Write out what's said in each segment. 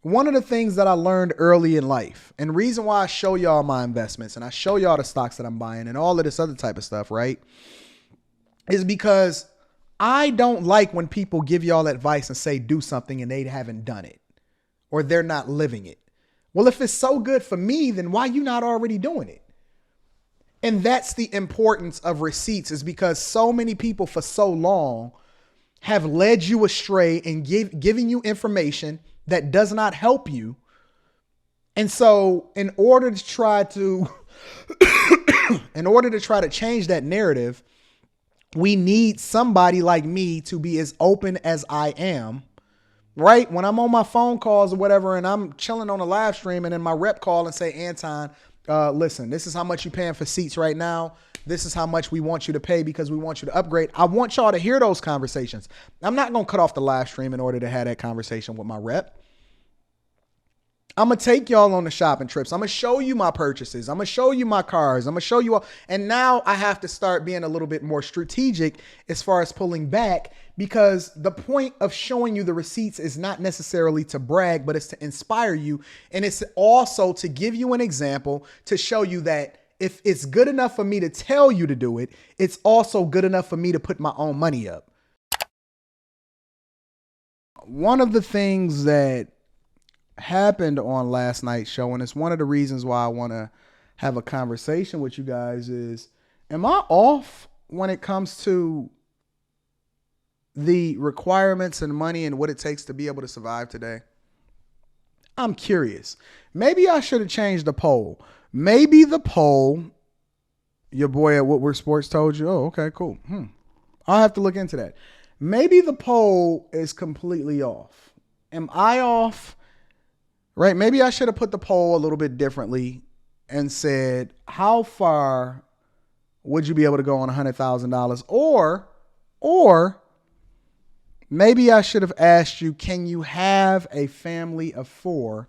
One of the things that I learned early in life, and reason why I show y'all my investments and I show y'all the stocks that I'm buying and all of this other type of stuff, right, is because I don't like when people give y'all advice and say do something and they haven't done it or they're not living it. Well, if it's so good for me, then why you not already doing it? And that's the importance of receipts, is because so many people for so long have led you astray and giving you information that does not help you. And so in order to try to change that narrative, we need somebody like me to be as open as I am, right? When I'm on my phone calls or whatever, and I'm chilling on a live stream and then my rep call and say, Anton, listen, this is how much you're paying for seats right now. This is how much we want you to pay because we want you to upgrade. I want y'all to hear those conversations. I'm not going to cut off the live stream in order to have that conversation with my rep. I'm going to take y'all on the shopping trips. I'm going to show you my purchases. I'm going to show you my cars. I'm going to show you all. And now I have to start being a little bit more strategic as far as pulling back, because the point of showing you the receipts is not necessarily to brag, but it's to inspire you. And it's also to give you an example to show you that if it's good enough for me to tell you to do it, it's also good enough for me to put my own money up. One of the things that happened on last night's show, and it's one of the reasons why I want to have a conversation with you guys, is, am I off when it comes to the requirements and money and what it takes to be able to survive today? I'm curious. Maybe I should have changed the poll. Maybe the poll, your boy at What We're Sports told you, oh, okay, cool. I'll have to look into that. Maybe the poll is completely off. Am I off? Right? Maybe I should have put the poll a little bit differently and said, how far would you be able to go on $100,000? Or maybe I should have asked you, can you have a family of 4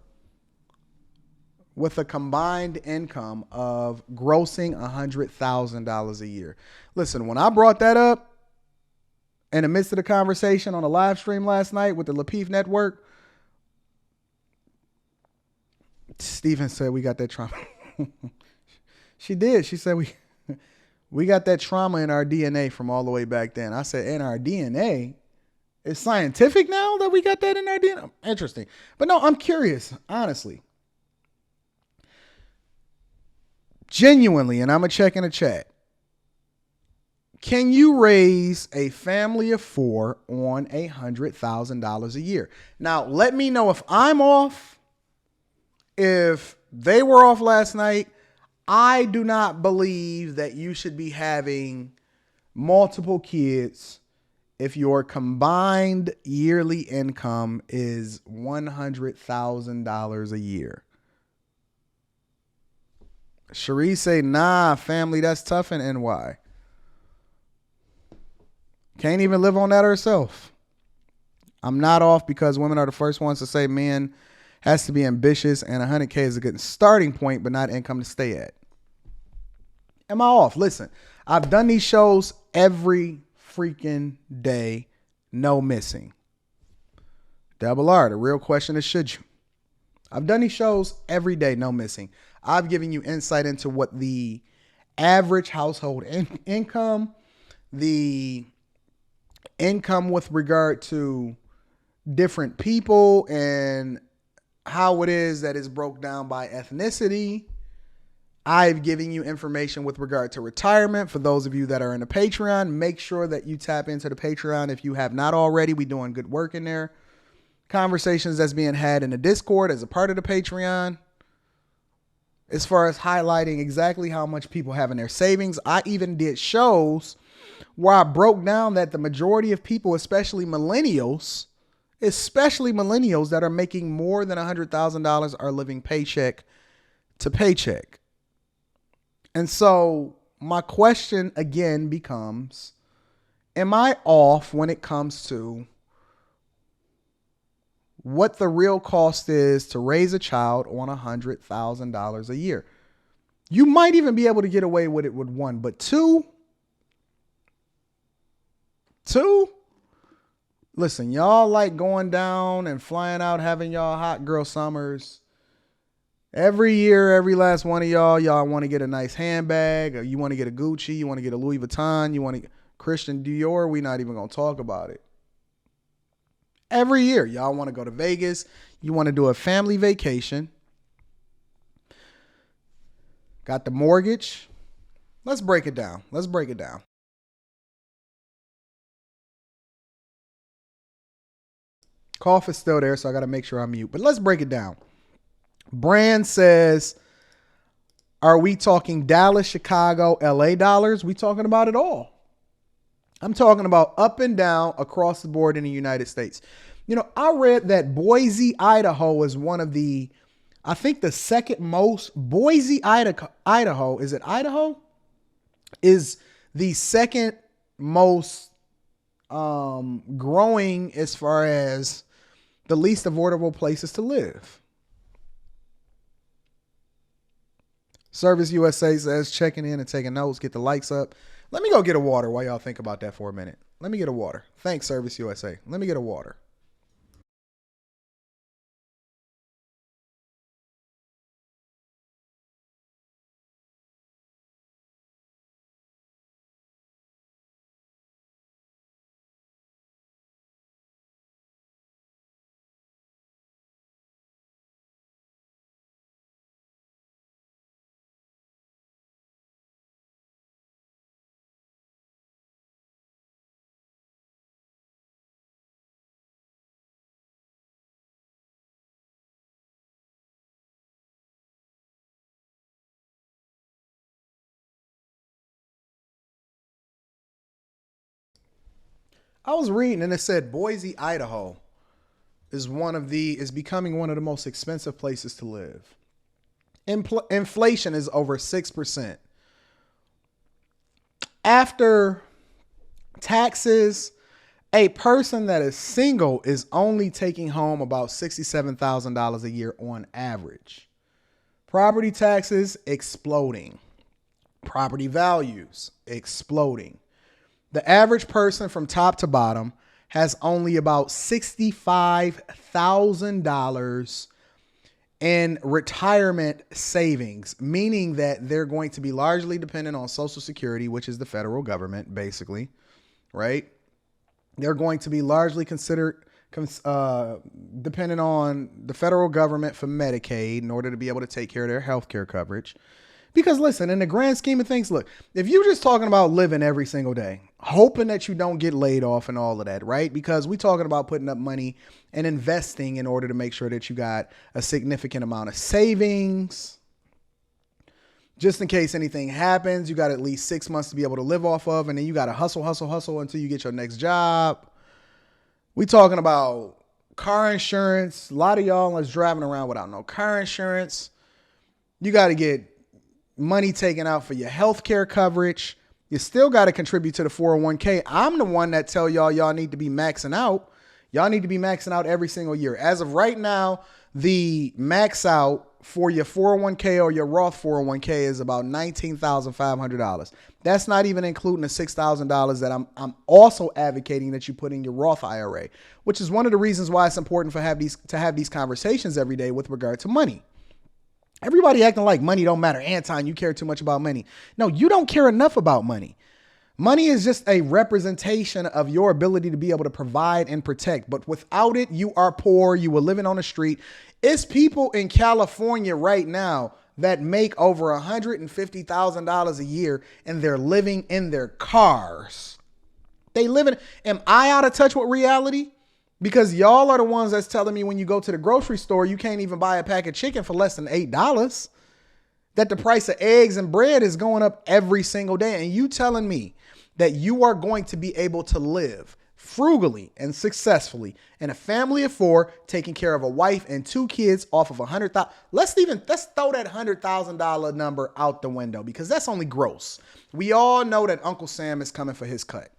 with a combined income of grossing $100,000 a year? Listen, when I brought that up in the midst of the conversation on a live stream last night with the Lapeef Network, Stephen said we got that trauma. She did. She said we got that trauma in our DNA from all the way back then. I said, in our DNA? It's scientific now that we got that in our DNA? Interesting. But no, I'm curious, honestly. Genuinely, and I'm going to check in the chat. Can you raise a family of 4 on $100,000 a year? Now, let me know if I'm off. If they were off last night. I do not believe that you should be having multiple kids if your combined yearly income is $100,000 a year. Cherie say, nah, family, that's tough in NY. Can't even live on that herself. I'm not off because women are the first ones to say men has to be ambitious, and 100K is a good starting point, but not income to stay at. Am I off? Listen, I've done these shows every freaking day, no missing. Double R, the real question is, should you? I've done these shows every day, no missing. I've given you insight into what the average household income, the income with regard to different people, and how it is that it's broke down by ethnicity. I've given you information with regard to retirement. For those of you that are in the Patreon, make sure that you tap into the Patreon if you have not already. We're doing good work in there. Conversations that's being had in the Discord as a part of the Patreon, as far as highlighting exactly how much people have in their savings. I even did shows where I broke down that the majority of people, especially millennials that are making more than $100,000 are living paycheck to paycheck. And so my question again becomes, am I off when it comes to what the real cost is to raise a child on $100,000 a year? You might even be able to get away with it with 1, but 2, Listen, y'all like going down and flying out, having y'all hot girl summers. Every year, every last one of y'all want to get a nice handbag, or you want to get a Gucci, you want to get a Louis Vuitton, you want to Christian Dior. We're not even going to talk about it. Every year, y'all want to go to Vegas. You want to do a family vacation. Got the mortgage. Let's break it down. Let's break it down. Cough is still there, so I got to make sure I mute. But let's break it down. Brand says, are we talking Dallas, Chicago, LA dollars? We talking about it all. I'm talking about up and down across the board in the United States. You know, I read that Boise, Idaho is one of the, I think the second most, Boise, Idaho, is it Idaho? Is the second most growing as far as the least affordable places to live. Service USA says checking in and taking notes, get the likes up. Let me go get a water while y'all think about that for a minute. Let me get a water. Thanks, Service USA. Let me get a water. I was reading and it said Boise, Idaho is becoming one of the most expensive places to live. Inflation is over 6%. After taxes, a person that is single is only taking home about $67,000 a year on average. Property taxes exploding. Property values exploding. The average person from top to bottom has only about $65,000 in retirement savings, meaning that they're going to be largely dependent on Social Security, which is the federal government, basically, right? They're going to be largely dependent on the federal government for Medicaid in order to be able to take care of their health care coverage. Because listen, in the grand scheme of things, look, if you're just talking about living every single day, hoping that you don't get laid off and all of that, right? Because we're talking about putting up money and investing in order to make sure that you got a significant amount of savings. Just in case anything happens, you got at least 6 months to be able to live off of, and then you got to hustle until you get your next job. We talking about car insurance. A lot of y'all is driving around without no car insurance. You got to get money taken out for your health care coverage. You still got to contribute to the 401k. I'm the one that tell y'all need to be maxing out. Y'all need to be maxing out every single year. As of right now, the max out for your 401k or your Roth 401k is about $19,500. That's not even including the $6,000 that I'm also advocating that you put in your Roth IRA, which is one of the reasons why it's important to have these conversations every day with regard to money. Everybody acting like money don't matter. Anton, you care too much about money. No, you don't care enough about money. Money is just a representation of your ability to be able to provide and protect. But without it, you are poor. You are living on the street. It's people in California right now that make over $150,000 a year and they're living in their cars. Am I out of touch with reality? Because y'all are the ones that's telling me when you go to the grocery store, you can't even buy a pack of chicken for less than $8. That the price of eggs and bread is going up every single day. And you telling me that you are going to be able to live frugally and successfully in a family of 4, taking care of a wife and 2 kids off of $100,000. Let's throw that $100,000 number out the window because that's only gross. We all know that Uncle Sam is coming for his cut.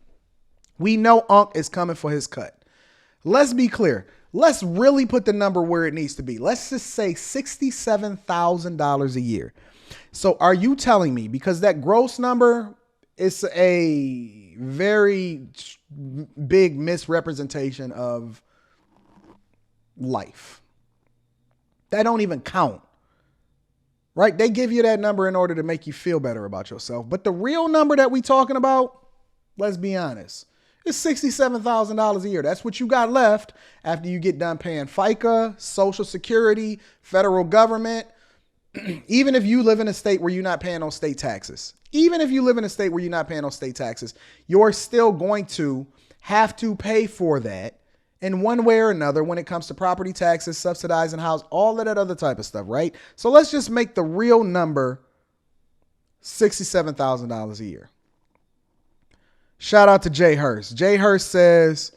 We know Unc is coming for his cut. Let's be clear. Let's really put the number where it needs to be. Let's just say $67,000 a year. So are you telling me, because that gross number it's a very big misrepresentation of life. That don't even count. Right? They give you that number in order to make you feel better about yourself. But the real number that we talking about, let's be honest, is $67,000 a year. That's what you got left after you get done paying FICA, Social Security, federal government. Even if you live in a state where you're not paying no state taxes, you're still going to have to pay for that in one way or another when it comes to property taxes, subsidizing house, all of that other type of stuff, right? So let's just make the real number $67,000 a year. Shout out to Jay Hurst. Jay Hurst says,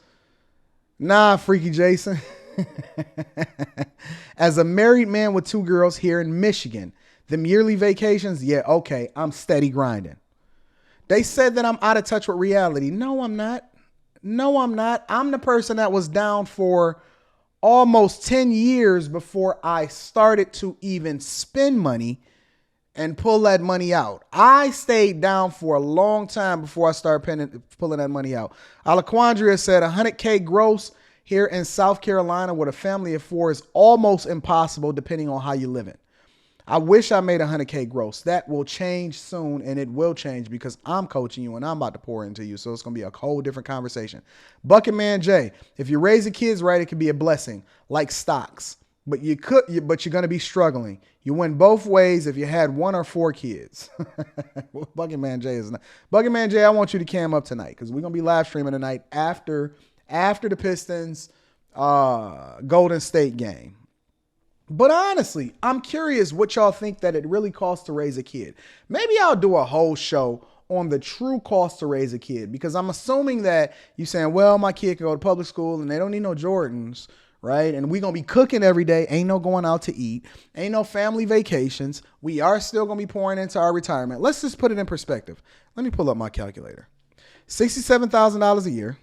nah, Freaky Jason. As a married man with 2 girls here in Michigan, them yearly vacations, yeah, okay, I'm steady grinding. They said that I'm out of touch with reality. No, I'm not. I'm the person that was down for almost 10 years before I started to even spend money and pull that money out. I stayed down for a long time before I started pulling that money out. Alaquandria said 100K gross here in South Carolina with a family of 4 is almost impossible depending on how you're living. I wish I made 100K gross. That will change soon, and it will change because I'm coaching you and I'm about to pour into you. So it's going to be a whole different conversation. Bucket Man Jay, if you raise the kids right, it can be a blessing, like stocks. But you're going to be struggling. You win both ways if you had 1 or 4 kids. Bucket Man Jay is not. Bucket Man Jay, I want you to cam up tonight because we're going to be live streaming tonight after the Pistons Golden State game. But honestly, I'm curious what y'all think that it really costs to raise a kid. Maybe I'll do a whole show on the true cost to raise a kid because I'm assuming that you're saying, well, my kid can go to public school and they don't need no Jordans, right? And we're going to be cooking every day. Ain't no going out to eat. Ain't no family vacations. We are still going to be pouring into our retirement. Let's just put it in perspective. Let me pull up my calculator. $67,000 a year.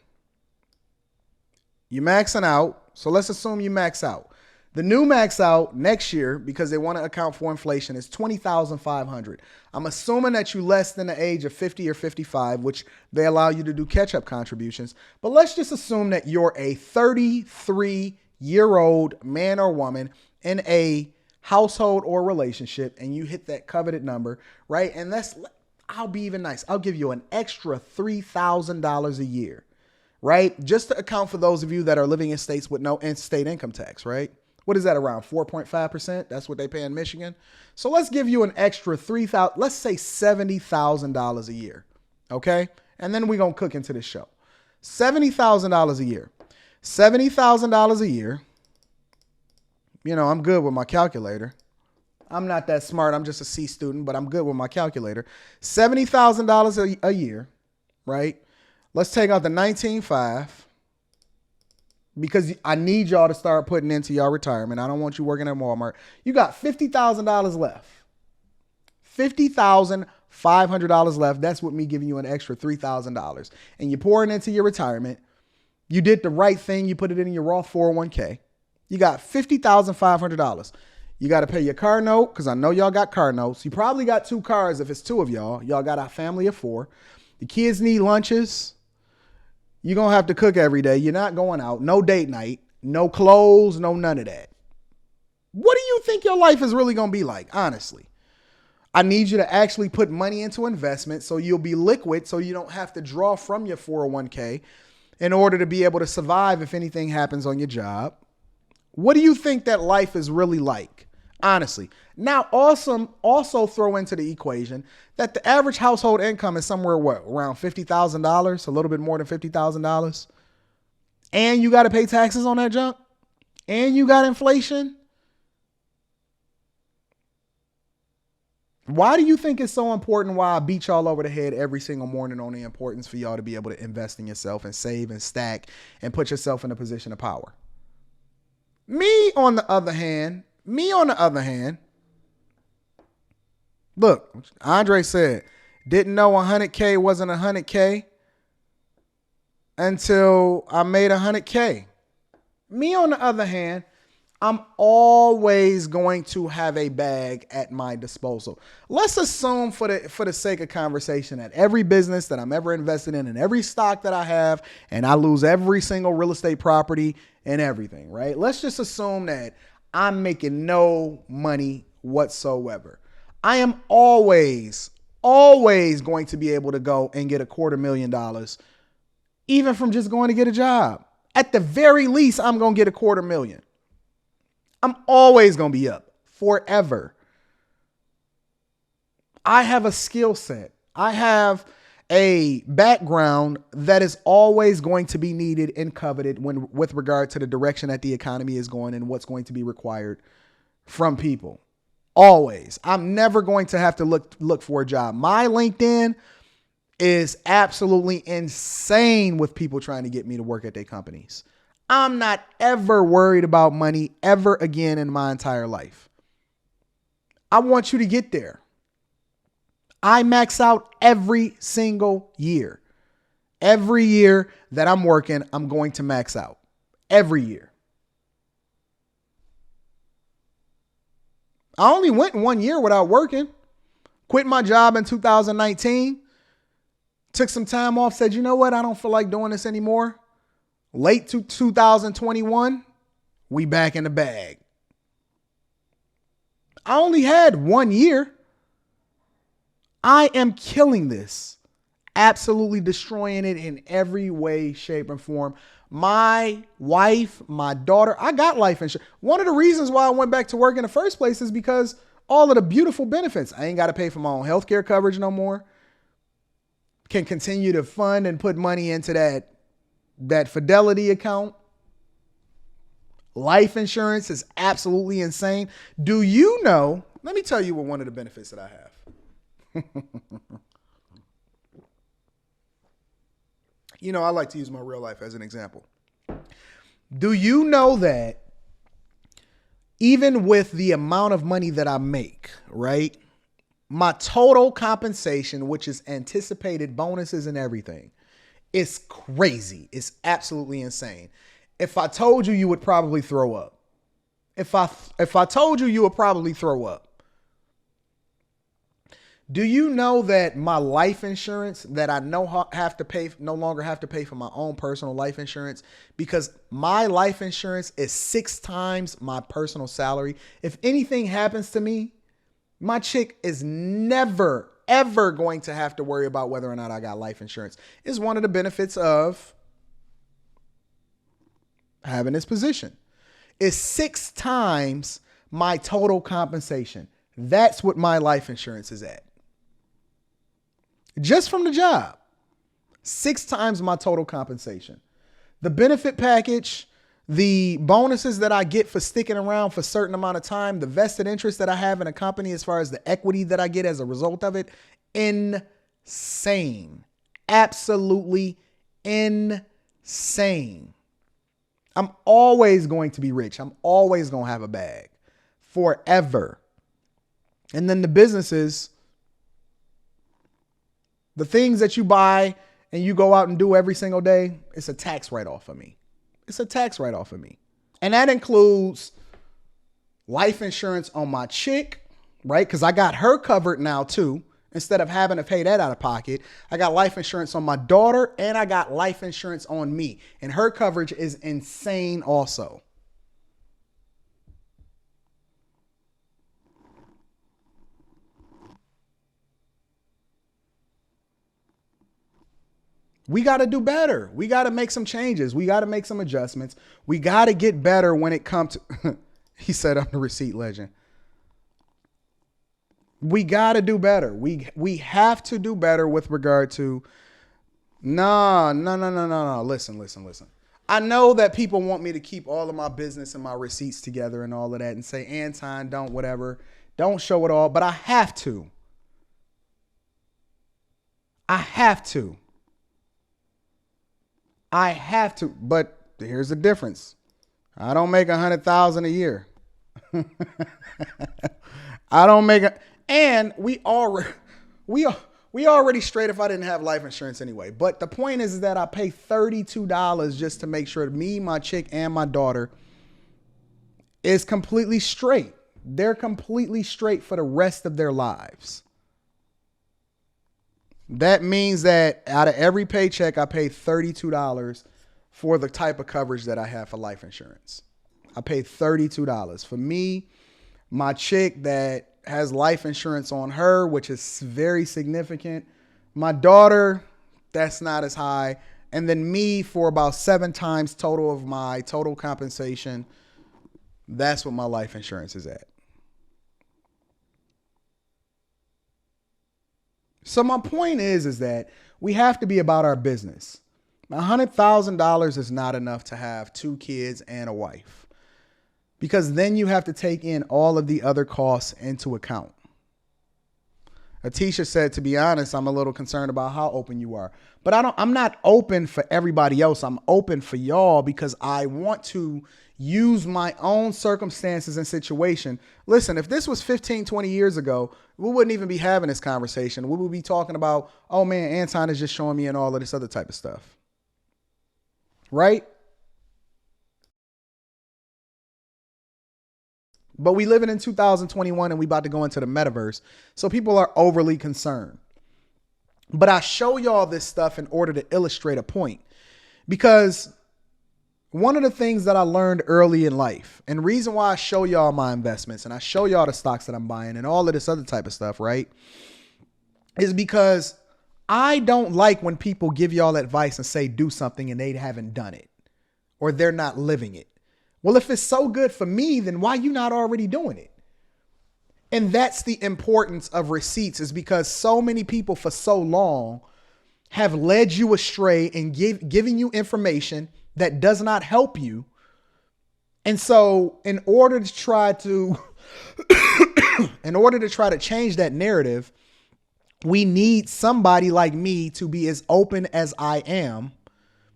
You're maxing out. So let's assume you max out. The new max out next year, because they want to account for inflation, is $20,500. I'm assuming that you less than the age of 50 or 55, which they allow you to do catch-up contributions. But let's just assume that you're a 33-year-old man or woman in a household or relationship, and you hit that coveted number, right? And I'll be even nice. I'll give you an extra $3,000 a year, right? Just to account for those of you that are living in states with no state income tax, right? What is that, around 4.5%? That's what they pay in Michigan. So let's give you an extra $3,000, let's say $70,000 a year. Okay. And then we're going to cook into this show. $70,000 a year. $70,000 a year. You know, I'm good with my calculator. I'm not that smart. I'm just a C student, but I'm good with my calculator. $70,000 a year, right? Let's take out the 19.5. Because I need y'all to start putting into y'all retirement. I don't want you working at Walmart. You got $50,000 left. $50,500 left. That's with me giving you an extra $3,000. And you're pouring into your retirement. You did the right thing. You put it in your Roth 401k. You got $50,500. You got to pay your car note because I know y'all got car notes. You probably got 2 cars if it's 2 of y'all. Y'all got a family of 4. The kids need lunches. You're going to have to cook every day. You're not going out. No date night. No clothes. No none of that. What do you think your life is really going to be like? Honestly. I need you to actually put money into investment so you'll be liquid so you don't have to draw from your 401k in order to be able to survive if anything happens on your job. What do you think that life is really like? Honestly. Now, also throw into the equation that the average household income is somewhere, around $50,000, a little bit more than $50,000. And you got to pay taxes on that junk. And you got inflation. Why do you think it's so important why I beat y'all over the head every single morning on the importance for y'all to be able to invest in yourself and save and stack and put yourself in a position of power? Me on the other hand, look, Andre said, didn't know 100K wasn't 100K until I made 100K. Me on the other hand, I'm always going to have a bag at my disposal. Let's assume for the sake of conversation that every business that I'm ever invested in and every stock that I have, and I lose every single real estate property and everything, right? Let's just assume that I'm making no money whatsoever. I am always going to be able to go and get $250,000, even from just going to get a job. At the very least, I'm going to get $250,000. I'm always going to be up forever. I have a skill set. I have a background that is always going to be needed and coveted with regard to the direction that the economy is going and what's going to be required from people. Always. I'm never going to have to look for a job. My LinkedIn is absolutely insane with people trying to get me to work at their companies. I'm not ever worried about money ever again in my entire life. I want you to get there. I max out every single year. Every year that I'm working, I'm going to max out. Every year. I only went 1 year without working. Quit my job in 2019. Took some time off, said, you know what? I don't feel like doing this anymore. Late to 2021, we back in the bag. I only had 1 year. I am killing this. Absolutely destroying it in every way, shape, and form. My wife, my daughter, I got life insurance. One of the reasons why I went back to work in the first place is because all of the beautiful benefits. I ain't got to pay for my own healthcare coverage no more. Can continue to fund and put money into that Fidelity account. Life insurance is absolutely insane. Do you know? Let me tell you what one of the benefits that I have. You know, I like to use my real life as an example. Do you know that even with the amount of money that I make, right? My total compensation, which is anticipated bonuses and everything, is crazy. It's absolutely insane. If I told you, you would probably throw up. If I told you, you would probably throw up. Do you know that my life insurance that I no longer have to pay for my own personal life insurance, because my life insurance is 6 times my personal salary? If anything happens to me, my chick is never, ever going to have to worry about whether or not I got life insurance. It's one of the benefits of having this position. It's 6 times my total compensation. That's what my life insurance is at. Just from the job. 6 times my total compensation. The benefit package, the bonuses that I get for sticking around for a certain amount of time, the vested interest that I have in a company as far as the equity that I get as a result of it, insane. Absolutely insane. I'm always going to be rich. I'm always going to have a bag forever. And then the businesses, the things that you buy and you go out and do every single day, it's a tax write-off for me. It's a tax write-off for me. And that includes life insurance on my chick, right? Because I got her covered now too. Instead of having to pay that out of pocket, I got life insurance on my daughter and I got life insurance on me. And her coverage is insane also. We got to do better. We got to make some changes. We got to make some adjustments. We got to get better when it comes to, he said, I'm the receipt legend. We got to do better. We have to do better with regard to, no. Listen. I know that people want me to keep all of my business and my receipts together and all of that and say, Anton, don't whatever. Don't show it all. But I have to. But here's the difference. I don't make $100,000 a year. I don't make and we already straight if I didn't have life insurance anyway. But the point is that I pay $32 just to make sure me, my chick, and my daughter is completely straight. They're completely straight for the rest of their lives. That means that out of every paycheck, I pay $32 for the type of coverage that I have for life insurance. I pay $32. For me, my chick that has life insurance on her, which is very significant. My daughter, that's not as high. And then me for about 7 times total of my total compensation. That's what my life insurance is at. So my point is that we have to be about our business. $100,000 is not enough to have 2 kids and a wife, because then you have to take in all of the other costs into account. Atisha said, to be honest, I'm a little concerned about how open you are, but I'm not open for everybody else. I'm open for y'all because I want to use my own circumstances and situation. Listen, if this was 15, 20 years ago, we wouldn't even be having this conversation. We would be talking about, oh man, Anton is just showing me and all of this other type of stuff. Right? But we living in 2021 and we about to go into the metaverse. So people are overly concerned. But I show y'all this stuff in order to illustrate a point. Because one of the things that I learned early in life, and reason why I show y'all my investments and I show y'all the stocks that I'm buying and all of this other type of stuff, right, is because I don't like when people give y'all advice and say do something and they haven't done it or they're not living it. Well, if it's so good for me, then why you not already doing it? And that's the importance of receipts, is because so many people for so long have led you astray and giving you information that does not help you. And so in order to try to change that narrative, we need somebody like me to be as open as I am,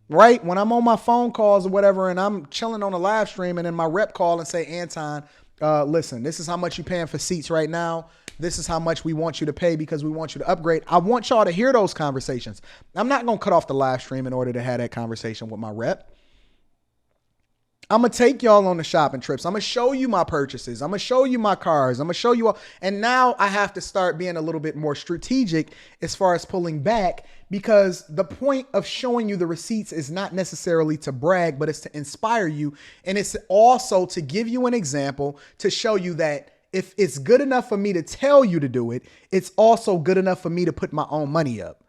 right? When I'm on my phone calls or whatever, and I'm chilling on a live stream and then my rep call and say, Anton, listen, this is how much you're paying for seats right now. This is how much we want you to pay because we want you to upgrade. I want y'all to hear those conversations. I'm not going to cut off the live stream in order to have that conversation with my rep. I'm going to take y'all on the shopping trips. I'm going to show you my purchases. I'm going to show you my cars. I'm going to show you all. And now I have to start being a little bit more strategic as far as pulling back, because the point of showing you the receipts is not necessarily to brag, but it's to inspire you. And it's also to give you an example to show you that if it's good enough for me to tell you to do it, it's also good enough for me to put my own money up.